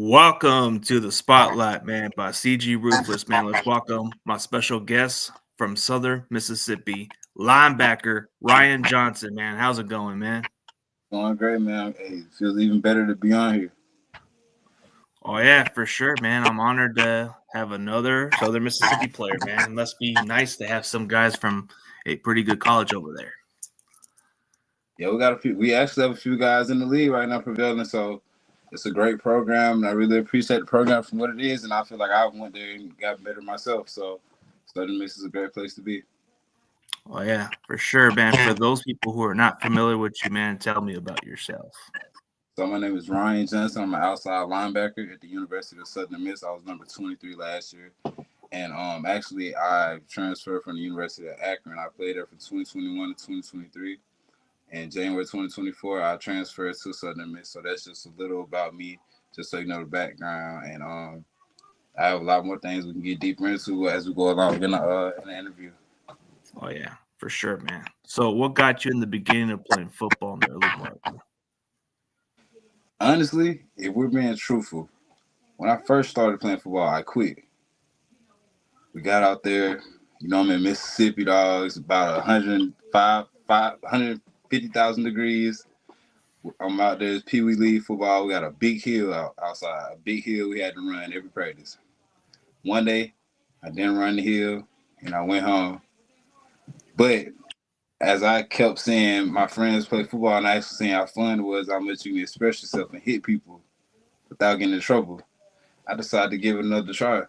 Welcome to the Spotlight, man, by CG Ruthless, man. Let's welcome my special guest from Southern Mississippi, linebacker Ryan Johnson, man. How's it going, man? Going great, man. Hey, it feels even better to be on here. Oh, yeah, for sure, man. I'm honored to have another Southern Mississippi player, man. It must be nice to have some guys from a pretty good college over there. Yeah, we got a few. We actually have a few guys in the league right now prevailing, so it's a great program, and I really appreciate the program for what it is. And I feel like I went there and got better myself. So, Southern Miss is a great place to be. Oh, yeah, for sure, man. For those people who are not familiar with you, man, tell me about yourself. So my name is Ryan Johnson. I'm an outside linebacker at the University of Southern Miss. I was number 23 last year, and actually I transferred from the University of Akron. I played there from 2021 to 2023. In January 2024, I transferred to Southern Miss. So that's just a little about me, just so you know the background. And I have a lot more things we can get deeper into as we go along in the interview. Oh, yeah, for sure, man. So what got you in the beginning of playing football in the early part? Honestly, if we're being truthful, when I first started playing football, I quit. We got out there, I'm in Mississippi, dog. It's about 150,000 degrees. I'm out there. It's Pee Wee League football. We got a big hill outside. A big hill we had to run every practice. One day, I didn't run the hill, and I went home. But as I kept seeing my friends play football and I actually seeing how fun it was, how much you can express yourself and hit people without getting in trouble, I decided to give it another try.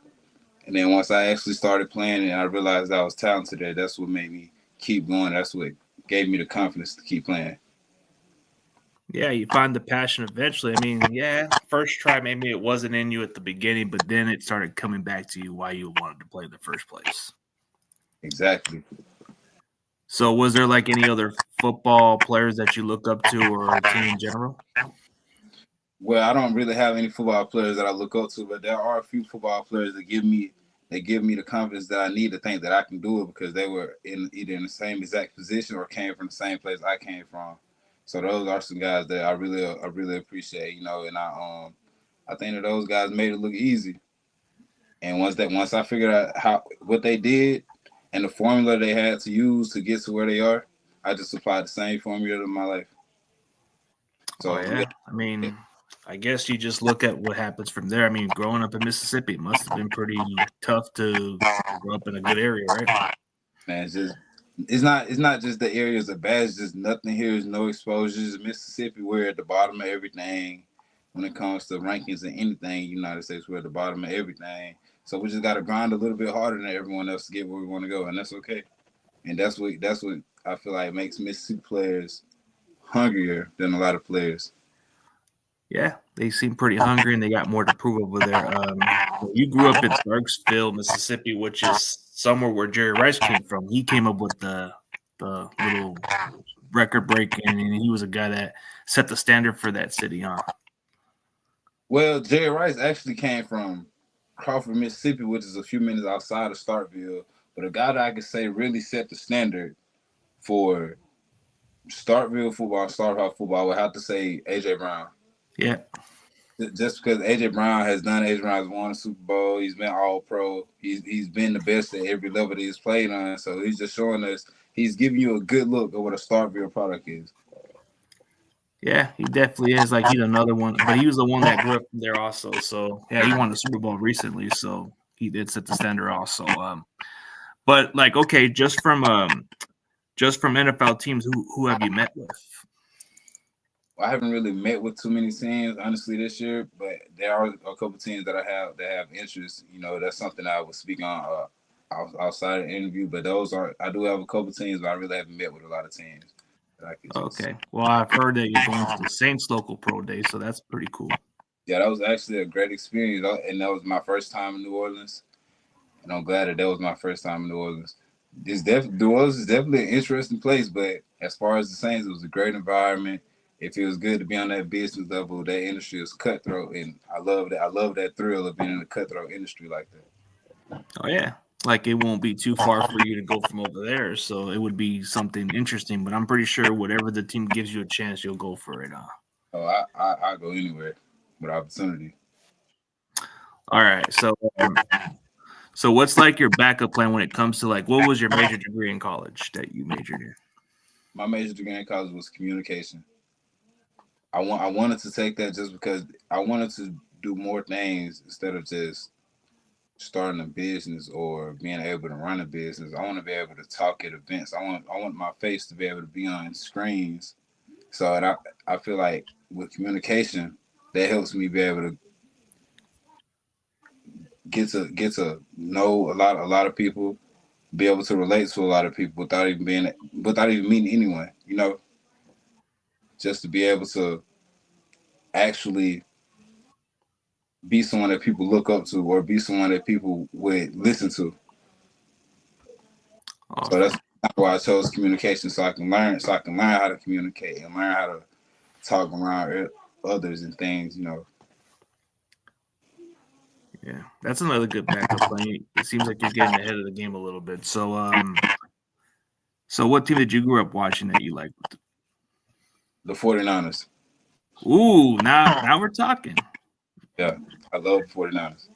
And then once I actually started playing and I realized I was talented there, that's what made me keep going. That's what gave me the confidence to keep playing. Yeah, you find the passion eventually. I mean, yeah, first try, maybe it wasn't in you at the beginning, but then it started coming back to you why you wanted to play in the first place. Exactly. So was there like any other football players that you look up to or a team in general? Well, I don't really have any football players that I look up to, but there are a few football players that give me the confidence that I need to think that I can do it because they were either in the same exact position or came from the same place I came from. So those are some guys that I really appreciate, and I think that those guys made it look easy. And once I figured out what they did and the formula they had to use to get to where they are, I just applied the same formula to my life. Oh So yeah. yeah, I mean, I guess you just look at what happens from there. I mean, growing up in Mississippi must have been pretty tough to grow up in a good area, right? man, it's not just the areas of bad. It's just nothing here is no exposures. Mississippi, we're at the bottom of everything when it comes to rankings and anything. United States, we're at the bottom of everything. So we just got to grind a little bit harder than everyone else to get where we want to go, and that's okay. And that's what I feel like makes Mississippi players hungrier than a lot of players. Yeah, they seem pretty hungry and they got more to prove over there. You grew up in Starksville, Mississippi, which is somewhere where Jerry Rice came from. He came up with the little record breaking, and he was a guy that set the standard for that city, huh? Well, Jerry Rice actually came from Crawford, Mississippi, which is a few minutes outside of Starkville. But a guy that I could say really set the standard for Starkville football, Starkville football, I would have to say AJ Brown. Yeah. Just because AJ Brown has done, AJ Brown has won a Super Bowl. He's been All Pro. He's been the best at every level that he's played on. So he's just showing us. He's giving you a good look at what a Starkville product is. Yeah, he definitely is. Like he's another one, but he was the one that grew up there also. So yeah, he won the Super Bowl recently, so he did set the standard also. But like okay, just from NFL teams, who have you met with? I haven't really met with too many teams honestly this year, but there are a couple teams that have interest. That's something I would speak on outside of the interview. But those are I do have a couple teams, but I really haven't met with a lot of teams that I could just. Okay. Well, I've heard that you're going to the Saints local pro day, so that's pretty cool. Yeah, that was actually a great experience, and that was my first time in New Orleans, and I'm glad that was my first time in New Orleans. New Orleans is definitely an interesting place, but as far as the Saints, it was a great environment. It feels good to be on that business level. That industry is cutthroat, and I love that. I love that thrill of being in a cutthroat industry like that. Oh yeah. Like it won't be too far for you to go from over there, so it would be something interesting. But I'm pretty sure whatever the team gives you a chance, you'll go for it. Oh, I go anywhere with opportunity. All right. So what's like your backup plan when it comes to like what was your major degree in college that you majored in? My major degree in college was communication. I wanted to take that just because I wanted to do more things instead of just starting a business or being able to run a business. I want to be able to talk at events. I want my face to be able to be on screens. So and I feel like with communication, that helps me be able to get to know a lot of people, be able to relate to a lot of people without even meeting anyone. Just to be able to actually be someone that people look up to or be someone that people would listen to. So Awesome. that's why I chose communication, so I can learn how to communicate and learn how to talk around others and things. Yeah, that's another good backup plan. It seems like you're getting ahead of the game a little bit. So what team did you grow up watching that you liked? The 49ers. Ooh, now we're talking. Yeah, I love the 49ers.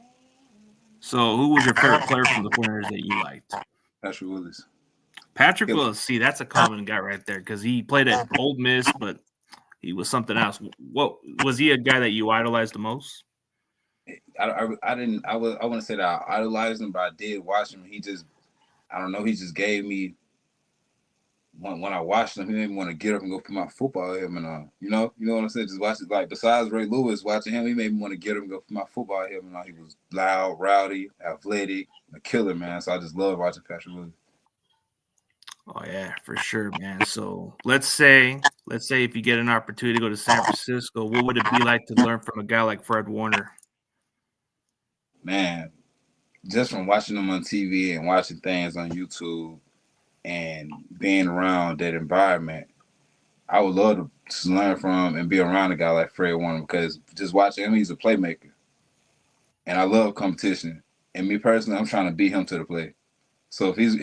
So who was your favorite player from the 49ers that you liked? Patrick Willis. Patrick Willis. See, that's a common guy right there because he played at Old Miss, but he was something else. What was he a guy that you idolized the most? I didn't I want to say that I idolized him, but I did watch him. He just I don't know. He just gave me when I watched him, he made me want to get up and go put my football helmet on. You know what I'm saying? Just watch it. Like besides Ray Lewis, watching him, he made me want to get up and go put my football helmet on. He was loud, rowdy, athletic, a killer, man. So I just love watching Patrick Willis. Oh yeah, for sure, man. So let's say if you get an opportunity to go to San Francisco, what would it be like to learn from a guy like Fred Warner? Man, just from watching him on TV and watching things on YouTube and being around that environment, I would love to learn from and be around a guy like Fred Warner because just watching him, he's a playmaker, and I love competition. And me personally, I'm trying to beat him to the play. So if he's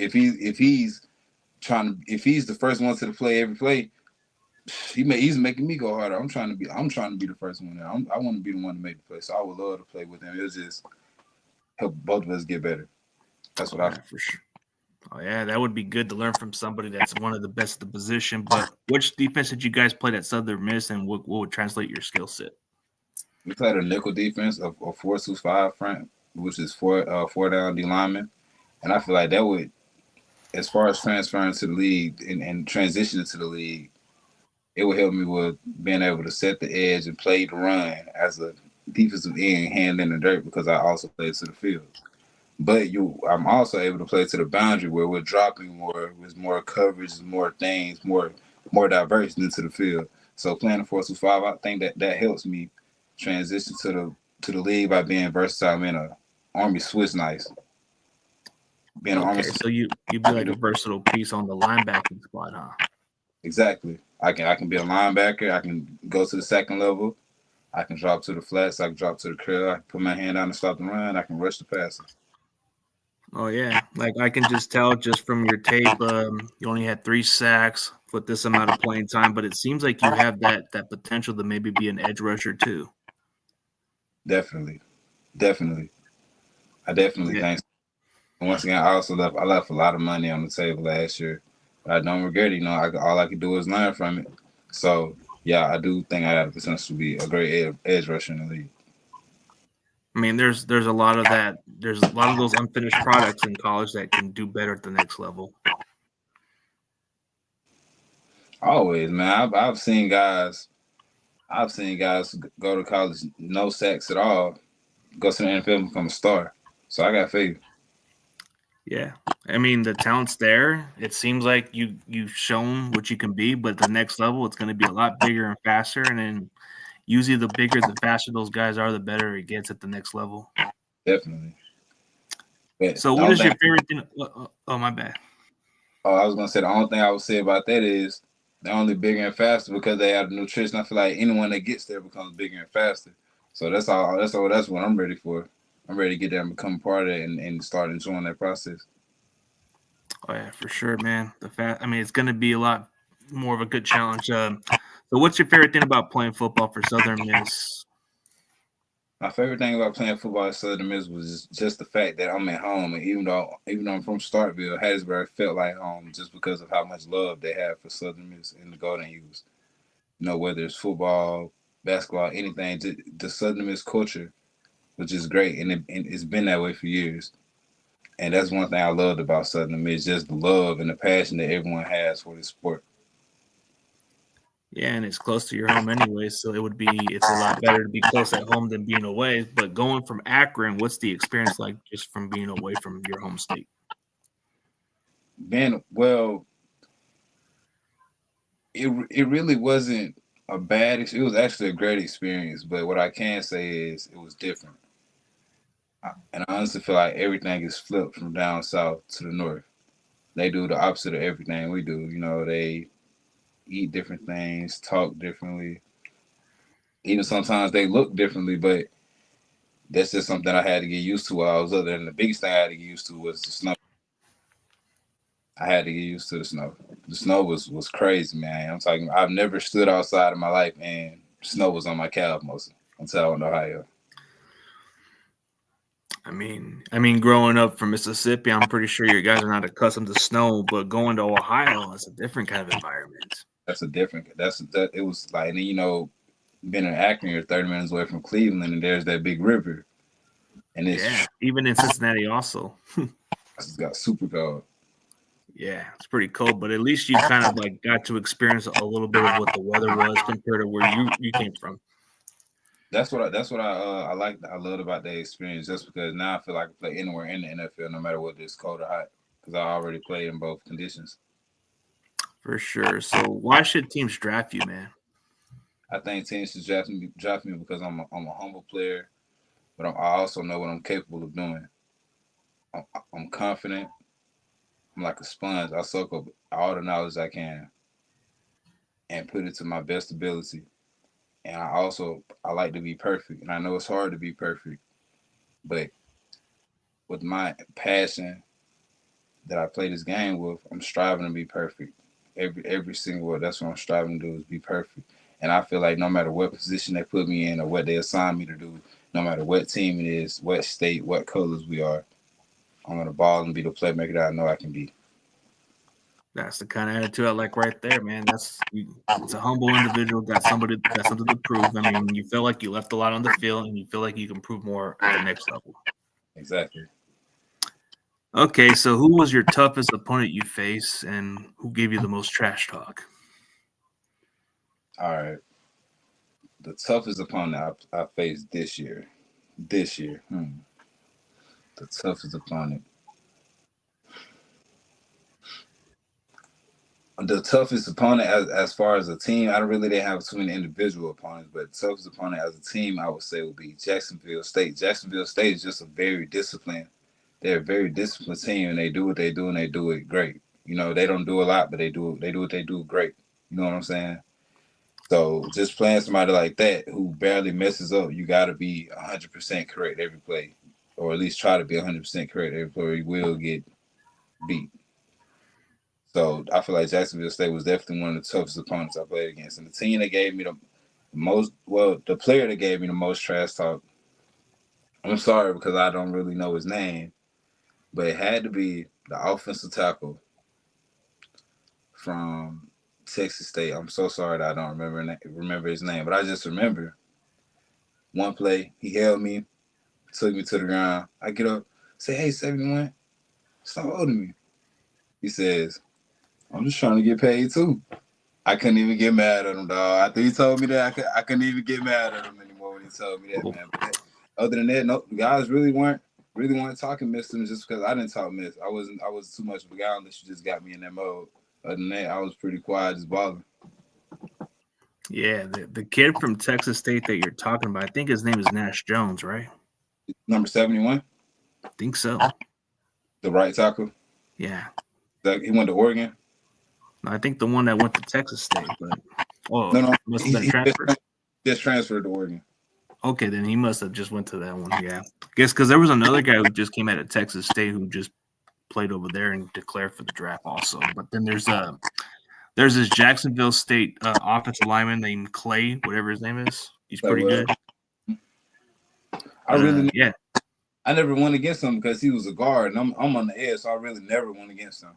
the first one to the play every play, he's making me go harder. I'm trying to be the first one there. I want to be the one to make the play. So I would love to play with him. It'll just help both of us get better. That's what Oh I yeah, for sure. Oh yeah, that would be good to learn from somebody that's one of the best at the position. But which defense did you guys play at Southern Miss, and what would translate your skill set? We played a nickel defense of 4-2-5 front, which is four down D lineman. And I feel like that would, as far as transferring to the league and transitioning to the league, it would help me with being able to set the edge and play the run as a defensive end, hand in the dirt because I also played to the field. But I'm also able to play to the boundary where we're dropping more, with more coverage, more things, more diverse into the field. So playing the 4-2-5, I think that helps me transition to the league by being versatile. Being a Army Swiss nice, being an Army Okay, Swiss, so you'd be I can like a do versatile piece on the linebacking spot, huh? exactly. I can be a linebacker. I can go to the second level. I can drop to the flats. I can drop to the curl. I can put my hand down and stop the run. I can rush the passer. Oh yeah, like I can just tell just from your tape, you only had 3 sacks with this amount of playing time, but it seems like you have that potential to maybe be an edge rusher too. Definitely, definitely. I definitely Yeah, think so. And once again, I left a lot of money on the table last year, but I don't regret it. All I could do is learn from it. So yeah, I do think I have the potential to be a great edge rusher in the league. I mean, there's a lot of that. There's a lot of those unfinished products in college that can do better at the next level. Always, man. I've seen guys go to college no sacks at all, go to the NFL and become a star. So I got faith. Yeah, I mean the talent's there. It seems like you've shown what you can be, but the next level it's going to be a lot bigger and faster. And then usually the bigger, the faster those guys are, the better it gets at the next level. Definitely. But So, the what only is thing your favorite thing? Oh, my bad. I was gonna say the only thing I would say about that is they're only bigger and faster because they have the nutrition. I feel like anyone that gets there becomes bigger and faster. So that's all. That's what I'm ready for. I'm ready to get there and become a part of it and start enjoying that process. Oh yeah, for sure, man. I mean, it's going to be a lot more of a good challenge. So, what's your favorite thing about playing football for Southern Miss? My favorite thing about playing football at Southern Miss was just the fact that I'm at home, and even though I'm from Starkville, Hattiesburg felt like home just because of how much love they have for Southern Miss and the Golden Eagles. Whether it's football, basketball, anything, the Southern Miss culture was just great, and it's been that way for years. And that's one thing I loved about Southern Miss, just the love and the passion that everyone has for this sport. Yeah, and it's close to your home anyway, so it's a lot better to be close at home than being away. But going from Akron, what's the experience like just from being away from your home state? Well, it really wasn't a bad. It was actually a great experience. But what I can say is it was different. And I honestly feel like everything is flipped from down south to the north. They do the opposite of everything we do. They eat different things, talk differently. Even sometimes they look differently, but that's just something I had to get used to while I was up there. And the biggest thing I had to get used to was the snow. I had to get used to the snow. The snow was crazy, man. I'm talking. I've never stood outside in my life and snow was on my calf mostly until I went to Ohio. I mean, growing up from Mississippi, I'm pretty sure you guys are not accustomed to snow, but going to Ohio is a different kind of environment. That's a different. That it was like, and being in Akron, you're 30 minutes away from Cleveland, and there's that big river, and Yeah, even in Cincinnati also. it's got super cold. Yeah, it's pretty cold, but at least you kind of like got to experience a little bit of what the weather was compared to where you came from. I like I loved about that experience just because now I feel like I can play anywhere in the NFL no matter what it's cold or hot because I already played in both conditions. For sure. So why should teams draft you, man? I think teams should draft me because I'm a humble player, but I also know what I'm capable of doing. I'm, I'm confident. I'm like a sponge. I soak up all the knowledge I can and put it to my best ability. And I like to be perfect, and I know it's hard to be perfect, but with my passion that I play this game with, I'm striving to be perfect. Every single word. That's what I'm striving to do is be perfect. And I feel like no matter what position they put me in or what they assign me to do, no matter what team it is, what state, what colors we are, I'm gonna ball and be the playmaker that I know I can be. That's the kind of attitude I like right there, man. It's a humble individual, got something to prove. I mean, you feel like you left a lot on the field and you feel like you can prove more at the next level. Exactly. Okay, so who was your toughest opponent you faced and who gave you the most trash talk? All right. The toughest opponent I faced this year. This year. The toughest opponent. The toughest opponent as far as a team, I don't really didn't have too many individual opponents, but the toughest opponent as a team, I would say, would be Jacksonville State. Jacksonville State is just a very disciplined. They're a very disciplined team, and they do what they do, and they do it great. They don't do a lot, but they do what they do great. You know what I'm saying? So just playing somebody like that who barely messes up, you got to be 100% correct every play, or at least try to be 100% correct every play, or you will get beat. So I feel like Jacksonville State was definitely one of the toughest opponents I played against. And the team that gave me the most, well, the player that gave me the most trash talk, I'm sorry because I don't really know his name, but it had to be the offensive tackle from Texas State. I'm so sorry that I don't remember his name, but I just remember one play, he held me, took me to the ground. I get up, say, "Hey, 71, stop holding me." He says, "I'm just trying to get paid too." I couldn't even get mad at him, dog. After he told me that, I couldn't even get mad at him anymore when he told me that, Cool. man. But other than that, no, the guys really weren't talking mess to me just because I didn't talk mess. I was too much of a guy unless you just got me in that mode. Other than that, I was pretty quiet, just balling. Yeah, the kid from Texas State that you're talking about, I think his name is Nash Jones, right? Number 71, I think so. the right tackle. Yeah. He went to Oregon. I think the one that went to Texas State, but No, must have he, been he transferred. just transferred to Oregon. Okay, then he must have just went to that one. Yeah, guess because there was another guy who just came out of Texas State who just played over there and declared for the draft also. But then there's this Jacksonville State offensive lineman named Clay, whatever his name is. He's Like, pretty well, good. I really, yeah. I never went against him because he was a guard, and I'm on the edge, so I really never went against him.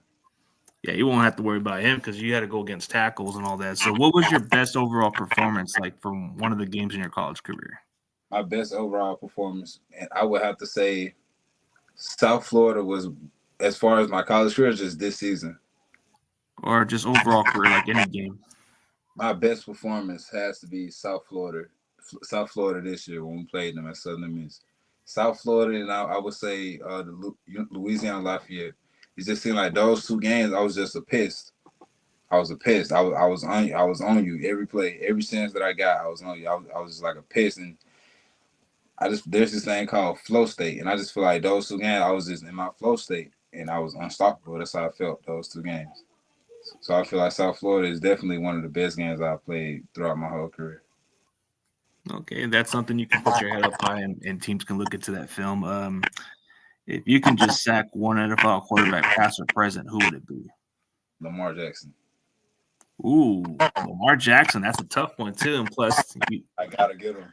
Yeah, you won't have to worry about him because you had to go against tackles and all that. So, what was your best overall performance like from one of the games in your college career? My best overall performance, and I would have to say South Florida was, as far as my college career, just this season. Or just overall career, like any game? My best performance has to be South Florida. South Florida this year when we played them at Southern Miss. South Florida, and I would say the Louisiana Lafayette. It just seemed like those two games, I was just a pissed. I was a pissed. I was on you every play, every chance that I got. I was on you. I was just like a piss, and there's this thing called flow state, and I just feel like those two games, I was just in my flow state, and I was unstoppable. That's how I felt those two games. So I feel like South Florida is definitely one of the best games I've played throughout my whole career. Okay, that's something you can put your head up high, and teams can look into that film. If you can just sack one NFL quarterback, past or present, who would it be? Lamar Jackson. Ooh, Lamar Jackson. That's a tough one too. And plus, I gotta get him.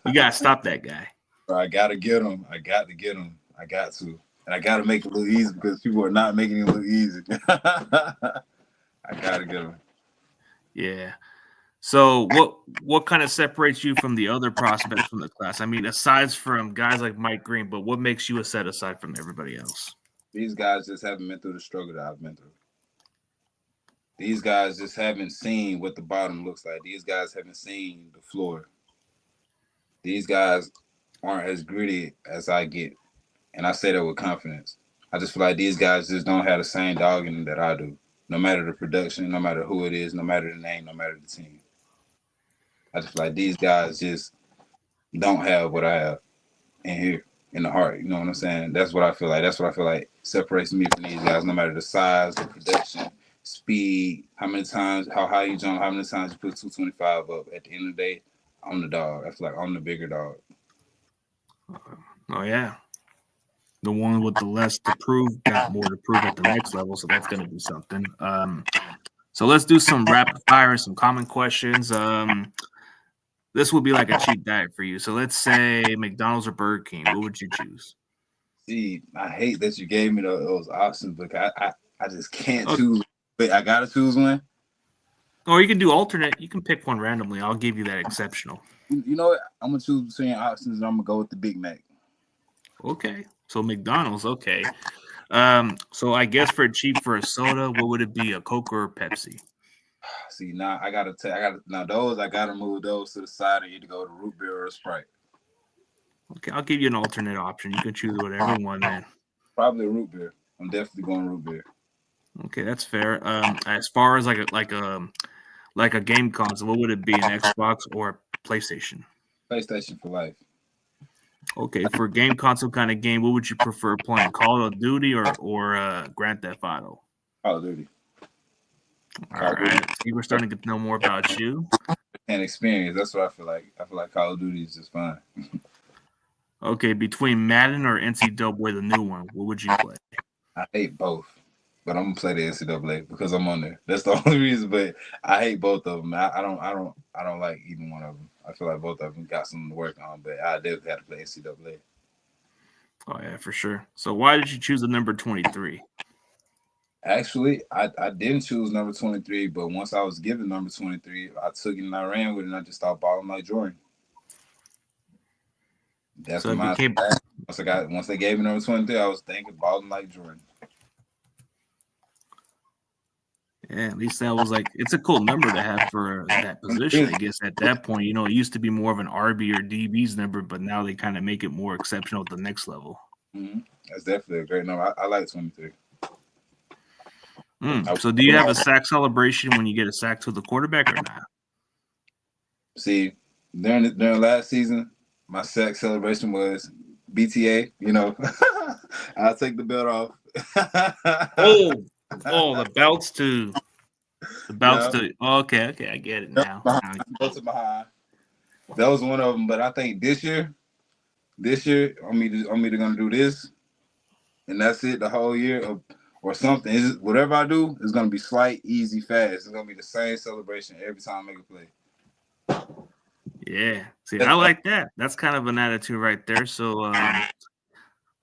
you gotta stop that guy. I gotta get him. I got to get him. I got to, and I gotta make it look easy because people are not making it look easy. I gotta get him. Yeah. So what kind of separates you from the other prospects from the class? I mean, aside from guys like Mike Green, but what makes you a set aside from everybody else? These guys just haven't been through the struggle that I've been through. These guys just haven't seen what the bottom looks like. These guys haven't seen the floor. These guys aren't as gritty as I get, and I say that with confidence. I just feel like these guys just don't have the same dog in them that I do. No matter the production, no matter who it is, no matter the name, no matter the team. I just feel like these guys just don't have what I have in here in the heart. You know what I'm saying? That's what I feel like. That's what I feel like separates me from these guys. No matter the size, the production, speed, how many times, how high you jump, how many times you put 225 up. At the end of the day, I'm the dog. I feel like I'm the bigger dog. Oh yeah, the one with the less to prove got more to prove at the next level, so that's going to be something. So let's do some rapid fire and some common questions. This would be like a cheap diet for you. So let's say McDonald's or Burger King. What would you choose? See, I hate that you gave me those options, but I just can't choose. Wait, I gotta choose one. Or you can do alternate. You can pick one randomly. I'll give you that exceptional. You know what? I'm gonna choose between options, and I'm gonna go with the Big Mac. Okay. So McDonald's. Okay. So I guess for a soda, what would it be? A Coke or a Pepsi? See, now I gotta move those to the side and either go to root beer or a Sprite. Okay, I'll give you an alternate option. You can choose whatever one, man. Probably a root beer. I'm definitely going root beer. Okay, that's fair. As far as like a game console, what would it be? An Xbox or a PlayStation? PlayStation for life. Okay, for a game console kind of game, what would you prefer playing? Call of Duty or Grand Theft Auto? Call of Duty. All right. See, we're starting to get to know more about you. And experience. That's what I feel like. I feel like Call of Duty is just fine. Okay, between Madden or NCAA, the new one, what would you play? I hate both, but I'm gonna play the NCAA because I'm on there. That's the only reason. But I hate both of them. I don't like either one of them. I feel like both of them got something to work on, but I definitely have to play NCAA. Oh yeah, for sure. So why did you choose the number 23? Actually, I didn't choose number 23, but once I was given number 23, I took it and I ran with it, and I just started balling like Jordan. That's so my once they gave me number 23, I was thinking balling like Jordan. Yeah, at least that was like it's a cool number to have for that position. I guess at that point, it used to be more of an RB or DB's number, but now they kind of make it more exceptional at the next level. Mm-hmm. That's definitely a great number. I like 23. So do you have a sack celebration when you get a sack to the quarterback or not? See, during last season, my sack celebration was BTA. I'll take the belt off. The belts to okay, I get it now. Belts behind. That was one of them, but I think this year, I'm either gonna do this, and that's it the whole year, or something. Whatever I do is gonna be slight, easy, fast. It's gonna be the same celebration every time I make a play. Yeah. See, I like that. That's kind of an attitude right there. So,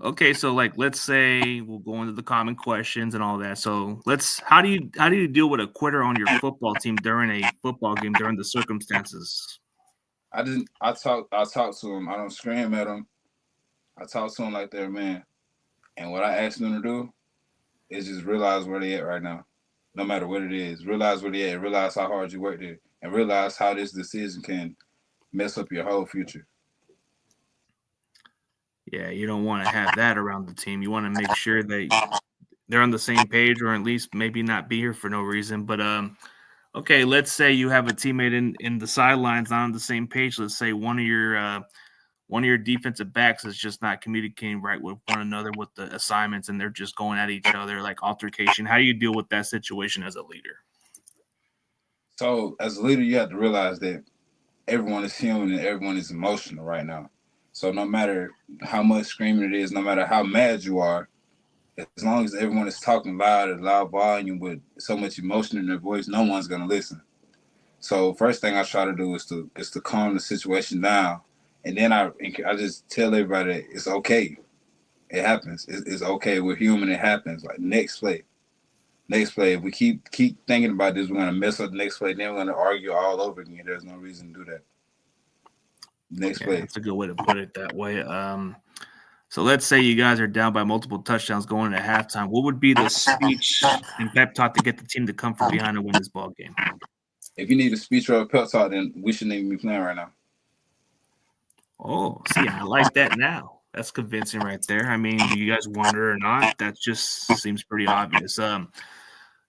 okay, so like let's say we'll go into the common questions and all that. So how do you deal with a quitter on your football team during a football game during the circumstances? I talk to him. I don't scream at him. I talk to him like they're a man. And what I ask them to do is just realize where they at right now. No matter what it is. Realize where they at, realize how hard you worked there, and realize how this decision can mess up your whole future. Yeah, you don't want to have that around the team. You want to make sure that they're on the same page or at least maybe not be here for no reason. But okay, let's say you have a teammate in the sidelines not on the same page. Let's say one of your defensive backs is just not communicating right with one another with the assignments and they're just going at each other like altercation. How do you deal with that situation as a leader? So as a leader, you have to realize that everyone is human and everyone is emotional right now. So no matter how much screaming it is, no matter how mad you are, as long as everyone is talking loud at loud volume with so much emotion in their voice, no one's gonna listen. So first thing I try to do is to calm the situation down, and then I just tell everybody that it's okay. It happens. It's okay. We're human. It happens. Like next play, next play. If we keep thinking about this, we're gonna mess up the next play. Then we're gonna argue all over again. There's no reason to do that. Next Yeah, play. that's a good way to put it that way. So let's say you guys are down by multiple touchdowns going into halftime. What would be the speech and pep talk to get the team to come from behind and win this ball game? If you need a speech or a pep talk, then we shouldn't even be playing right now. Oh, see, I like that now. That's convincing right there. I mean, do you guys wonder or not? That just seems pretty obvious.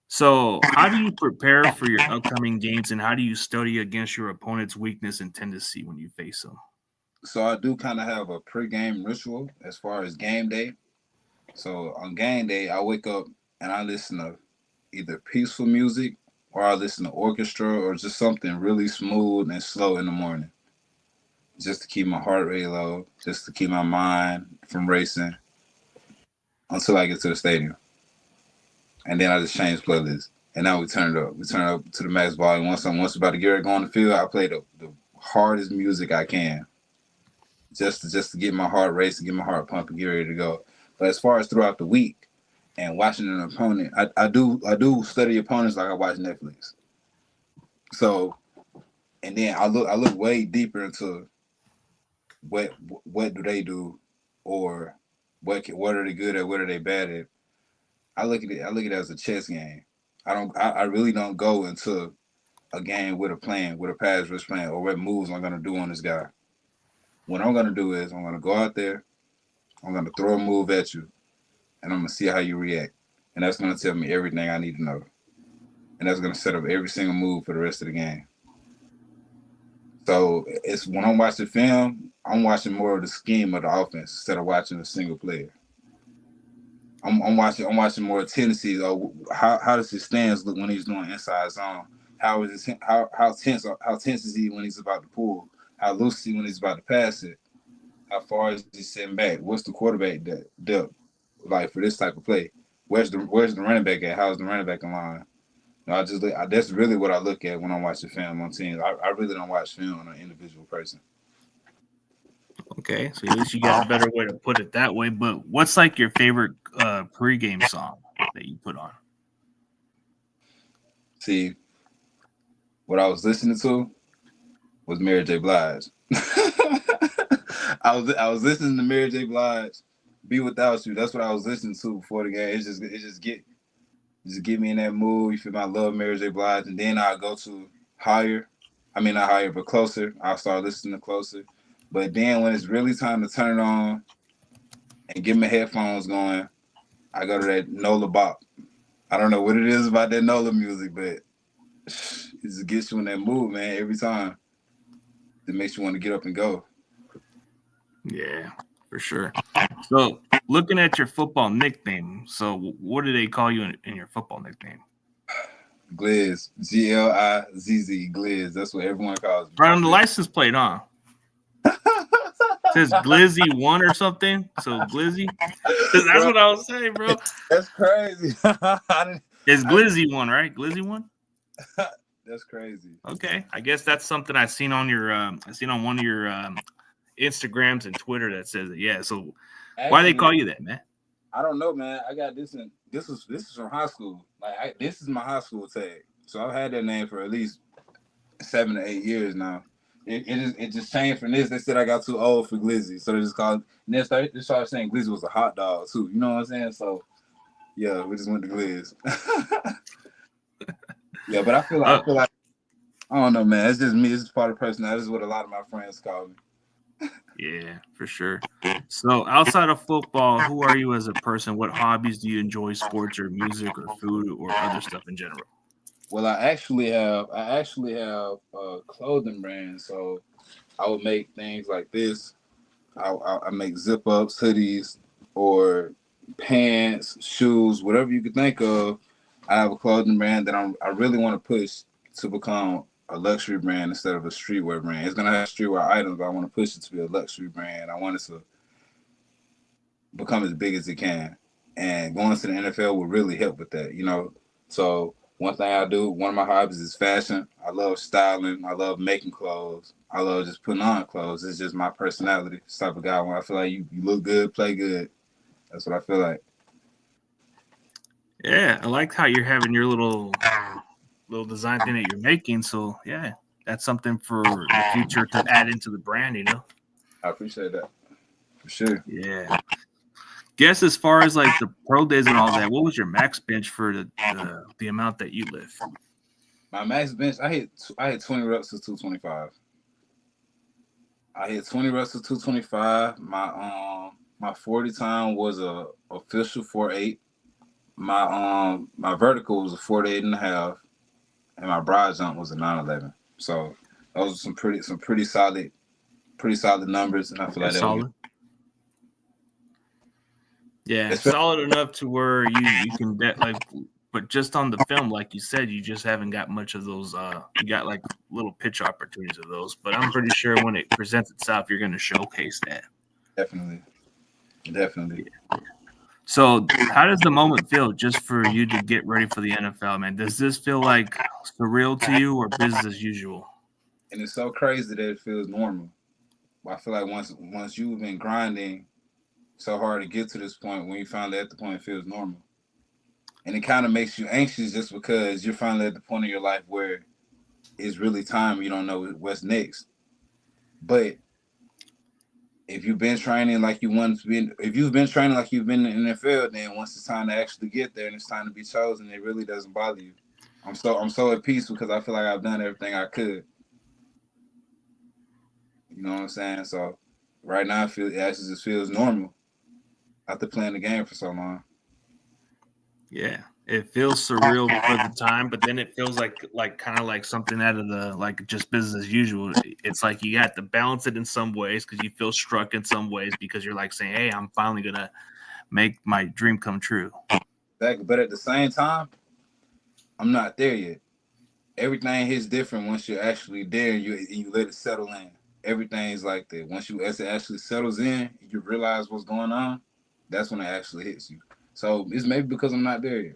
So how do you prepare for your upcoming games and how do you study against your opponent's weakness and tendency when you face them? So I do kind of have a pre-game ritual as far as game day. So on game day, I wake up and I listen to either peaceful music or I listen to orchestra or just something really smooth and slow in the morning, just to keep my heart rate low, just to keep my mind from racing until I get to the stadium. And then I just change playlists. And now we turn it up. We turn it up to the max volume. Once about to get ready to go on the field, I play the hardest music I can, just to get my heart racing, get my heart pumping, get ready to go. But as far as throughout the week and watching an opponent, I do study opponents like I watch Netflix. So and then I look way deeper into what do they do, or what are they good at, what are they bad at. I look at it as a chess game. I really don't go into a game with a plan, with a pass rush plan, or what moves I'm gonna do on this guy. What I'm gonna do is I'm gonna go out there, I'm gonna throw a move at you, and I'm gonna see how you react. And that's gonna tell me everything I need to know. And that's gonna set up every single move for the rest of the game. So it's when I'm watching film, I'm watching more of the scheme of the offense instead of watching a single player. I'm watching more tendencies. Or how does his stance look when he's doing inside zone? How tense is he when he's about to pull? How loose is he when he's about to pass it? How far is he sitting back? What's the quarterback depth like for this type of play? Where's the running back at? How's the running back in line? No, that's really what I look at when I'm watching film on teams. I really don't watch film on an individual person. Okay, so at least you got a better way to put it that way. But what's like your favorite pregame song that you put on? See, what I was listening to was Mary J. Blige. I was listening to Mary J. Blige, "Be Without You." That's what I was listening to before the game. It just get me in that mood. You feel me? I love Mary J. Blige, and then I go to higher. I mean not higher, but closer. I'll start listening to closer. But then when it's really time to turn it on and get my headphones going, I go to that Nola Bop. I don't know what it is about that Nola music, but it just gets you in that mood, man. Every time it makes you want to get up and go. Yeah, for sure. So looking at your football nickname, so what do they call you in your football nickname? Gliz, Glizz, Gliz. That's what everyone calls me. Right on the license plate, huh? It says Glizzy one or something. So Glizzy. That's Bro, what I was saying, bro. that's crazy. I It's didn't, Glizzy one, right? Glizzy one. That's crazy. Okay, I guess that's something I seen on your I seen on one of your Instagrams and Twitter that says it. Yeah. So why they Actually, call you that, man? I don't know, man. I got this in this is from high school. This is my high school tag. So I've had that name for at least 7 to 8 years now. It just changed from this. They said I got too old for Glizzy, so they just called. And they started saying Glizzy was a hot dog too. You know what I'm saying? So yeah, we just went to Gliz. Yeah, but I Uh, feel like I don't know, man. It's just me. It's just part of personality. This is what a lot of my friends call me. yeah, for sure. So outside of football, who are you as a person? What hobbies do you enjoy? Sports or music or food or other stuff in general? Well, I actually have a clothing brand, so I would make things like this. I make zip ups, hoodies, or pants, shoes, whatever you could think of. I have a clothing brand that I really want to push to become a luxury brand instead of a streetwear brand. It's gonna have streetwear items, but I want to push it to be a luxury brand. I want it to become as big as it can. And going to the NFL will really help with that, you know. So one thing I do, one of my hobbies is fashion. I love styling. I love making clothes. I love just putting on clothes. It's just my personality. This type of guy when I feel like you look good, play good. That's what I feel like. Yeah, I like how you're having your little design thing that you're making. So yeah, that's something for the future to add into the brand. I appreciate that for sure. Yeah. Guess as far as like the pro days and all that, what was your max bench for the amount that you lift? My max bench, I hit 20 reps to 225. I hit 20 reps to 225. My 40 time was a official 4.8. My vertical was a 48 and a half, and my broad jump was a 911. So those are some pretty solid numbers, and I feel like That's that would solid. Yeah, especially solid enough to where you can bet like, but just on the film, like you said, you just haven't got much of those. You got like little pitch opportunities of those, but I'm pretty sure when it presents itself, you're going to showcase that. definitely, definitely. So, how does the moment feel just for you to get ready for the NFL, man? Does this feel like surreal to you or business as usual? And it's so crazy that it feels normal. But I feel like once you've been grinding so hard to get to this point, when you finally at the point, it feels normal. And it kind of makes you anxious just because you're finally at the point in your life where it's really time. You don't know what's next. But if you've been training like you want to be, if you've been training like you've been in the NFL, then once it's time to actually get there and it's time to be chosen, it really doesn't bother you. I'm so at peace because I feel like I've done everything I could. You know what I'm saying? So right now, it actually just feels normal after playing the game for so long. Yeah, it feels surreal for the time, but then it feels like kind of like something out of the like just business as usual. It's like you got to balance it in some ways because you feel struck in some ways because you're like saying, "Hey, I'm finally gonna make my dream come true." But at the same time, I'm not there yet. Everything hits different once you're actually there and you let it settle in. Everything's like that. Once as it actually settles in, you realize what's going on. That's when it actually hits you. So it's maybe because I'm not there yet.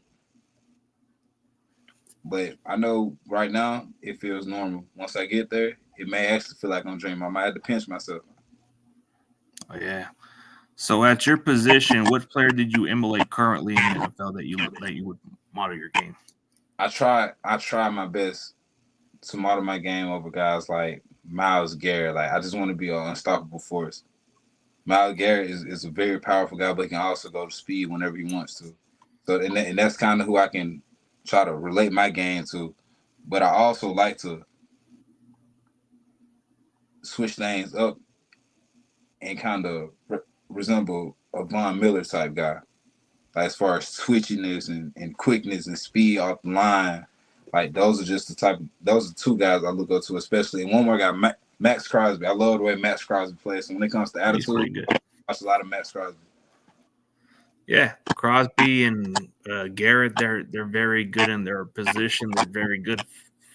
But I know right now it feels normal. Once I get there, it may actually feel like I'm dreaming. I might have to pinch myself. Oh yeah. So at your position, what player did you emulate currently in the NFL that you would model your game? I try my best to model my game over guys like Miles Garrett. Like I just want to be an unstoppable force. Miles Garrett is a very powerful guy, but he can also go to speed whenever he wants to. So and that's kind of who I can try to relate my game to. But I also like to switch things up and kind of resemble a Von Miller type guy. Like as far as twitchiness and quickness and speed off the line, like those are just those are two guys I look up to, especially. And one more guy, Max Crosby. I love the way Max Crosby plays. So when it comes to He's attitude, pretty good. I watch a lot of Max Crosby. Yeah, Crosby and Garrett, they're very good in their position. They're very good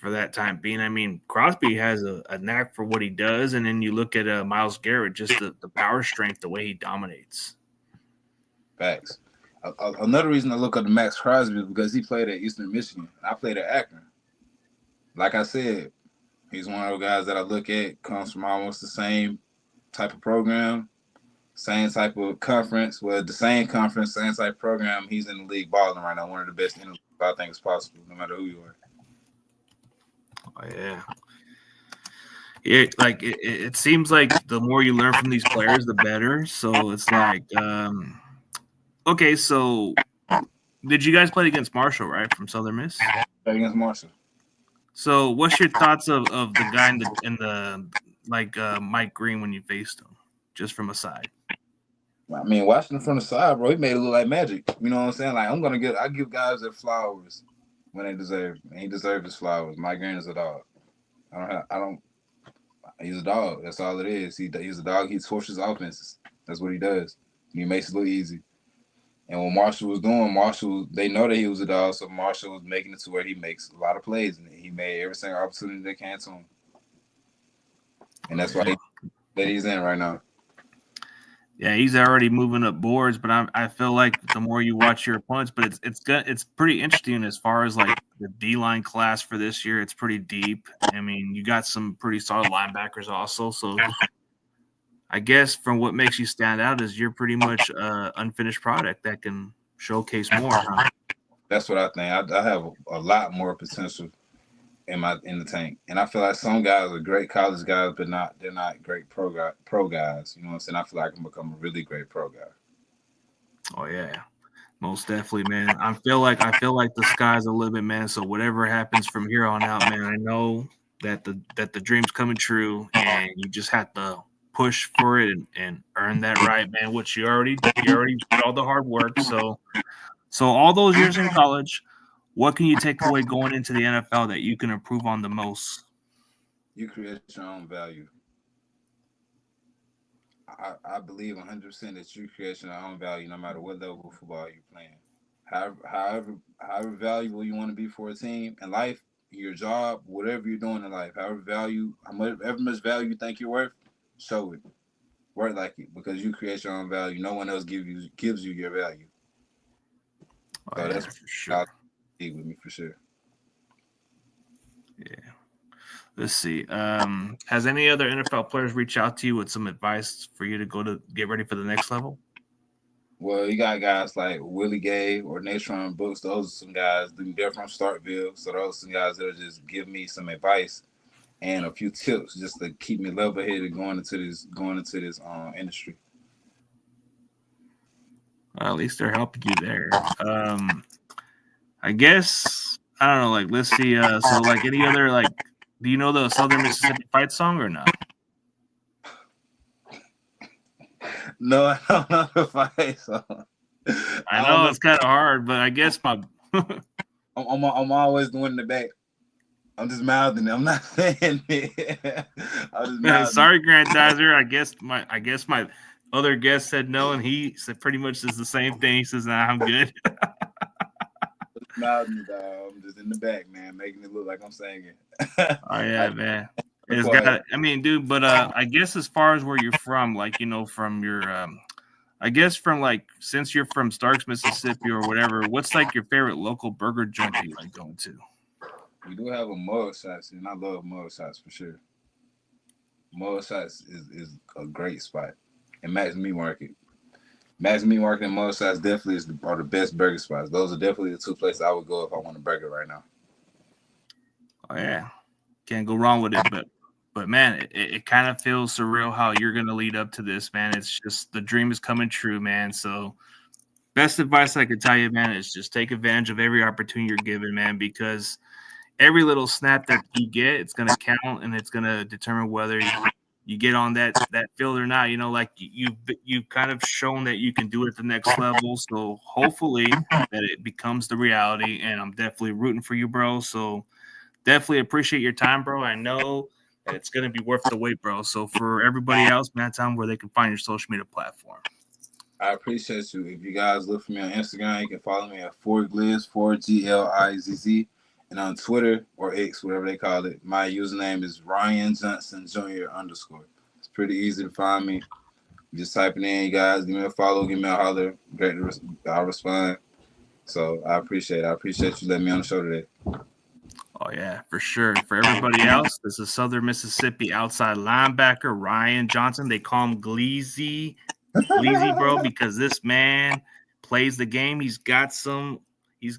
for that time being. I mean, Crosby has a knack for what he does, and then you look at Miles Garrett, just the power strength, the way he dominates. Facts. Another reason I look up to Max Crosby is because he played at Eastern Michigan. I played at Akron. like I said, he's one of those guys that I look at comes from almost the same type of program, same type of conference. Well, the same conference, same type of program. He's in the league balling right now. One of the best in the league, I think, is possible, no matter who you are. Oh, yeah. It seems like the more you learn from these players, the better. So it's like, okay, so did you guys play against Marshall, right, from Southern Miss? Against Marshall. So what's your thoughts of the guy in the like Mike Green when you faced him, just from a side? I mean, watching him from the side, bro, he made it look like magic. You know what I'm saying? Like I give guys their flowers when they deserve, and he deserves his flowers. Mike Green is a dog. I don't. He's a dog. That's all it is. He's a dog. He torches offenses. That's what he does. He makes it look easy. And what Marshall was doing, they know that he was a dog, so Marshall was making it to where he makes a lot of plays, and he made every single opportunity they can to him. And that's why he's in right now. Yeah, he's already moving up boards, but I feel like the more you watch your opponents, but it's pretty interesting as far as like the D-line class for this year. It's pretty deep. I mean, you got some pretty solid linebackers also. So I guess from what makes you stand out is you're pretty much an unfinished product that can showcase more. Huh? That's what I think. I have a lot more potential in the tank, and I feel like some guys are great college guys, but they're not great pro guys. You know what I'm saying? I feel like I can become a really great pro guy. Oh yeah, most definitely, man. I feel like the sky's the limit, man. So whatever happens from here on out, man, I know that the dream's coming true, and you just have to push for it and earn that right, man. Which you already did all the hard work. So all those years in college, what can you take away going into the NFL that you can improve on the most? You create your own value. I believe 100% that you create your own value no matter what level of football you're playing. However valuable you want to be for a team in life, your job, whatever you're doing in life, however much value you think you're worth, show it. Work like it because you create your own value. No one else gives you your value. Oh, so yeah, that's for sure. With me for sure. Yeah. Let's see. Has any other NFL players reached out to you with some advice for you to get ready for the next level? Well, you got guys like Willie Gay or Natron Brooks. Those are some guys. They're from Starkville, so those are some guys that'll just give me some advice and a few tips just to keep me level-headed going into this industry. Well, at least they're helping you there. I guess I don't know. Like, let's see. So, like, any other like, do you know the Southern Mississippi Fight song or not? No, I don't know the fight song. I know it's kind of hard, but I guess I'm always doing in the back. I'm just mouthing it. I'm not saying it. Sorry, Grandizer. I guess my other guest said no, and he said pretty much says the same thing. He says, "Nah, I'm good." Mouthing it, dog. I'm just in the back, man, making it look like I'm singing. Oh yeah, man. It's got. I mean, dude, but I guess as far as where you're from, like from your, I guess from like since you're from Starks, Mississippi, or whatever, what's like your favorite local burger joint that you like going to? We do have a mug shots, and I love mug shots for sure. Mug shots is a great spot, and Max Meat Market. Max Meat Market and mug shots definitely are the best burger spots. Those are definitely the two places I would go if I want a burger right now. Oh yeah, can't go wrong with it. But man, it kind of feels surreal how you're gonna lead up to this, man. It's just the dream is coming true, man. So best advice I could tell you, man, is just take advantage of every opportunity you're given, man, because every little snap that you get, it's going to count, and it's going to determine whether you get on that field or not. Like you've kind of shown that you can do it at the next level. So hopefully that it becomes the reality, and I'm definitely rooting for you, bro. So definitely appreciate your time, bro. I know that it's going to be worth the wait, bro. So for everybody else, man, tell them where they can find your social media platform. I appreciate you. If you guys look for me on Instagram, you can follow me at 4Glizz, 4GLIZZ. And on Twitter or X, whatever they call it, my username is Ryan Johnson Jr. _. It's pretty easy to find me. You just type it in, you guys. Give me a follow, give me a holler. Great, I'll respond. So I appreciate you letting me on the show today. Oh, yeah, for sure. For everybody else, this is Southern Mississippi outside linebacker Ryan Johnson. They call him Gleazy, bro, because this man plays the game. He's got some. He's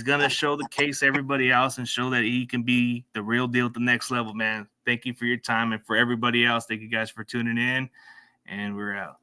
gonna show the case to everybody else and show that he can be the real deal at the next level, man. Thank you for your time, and for everybody else, thank you guys for tuning in, and we're out.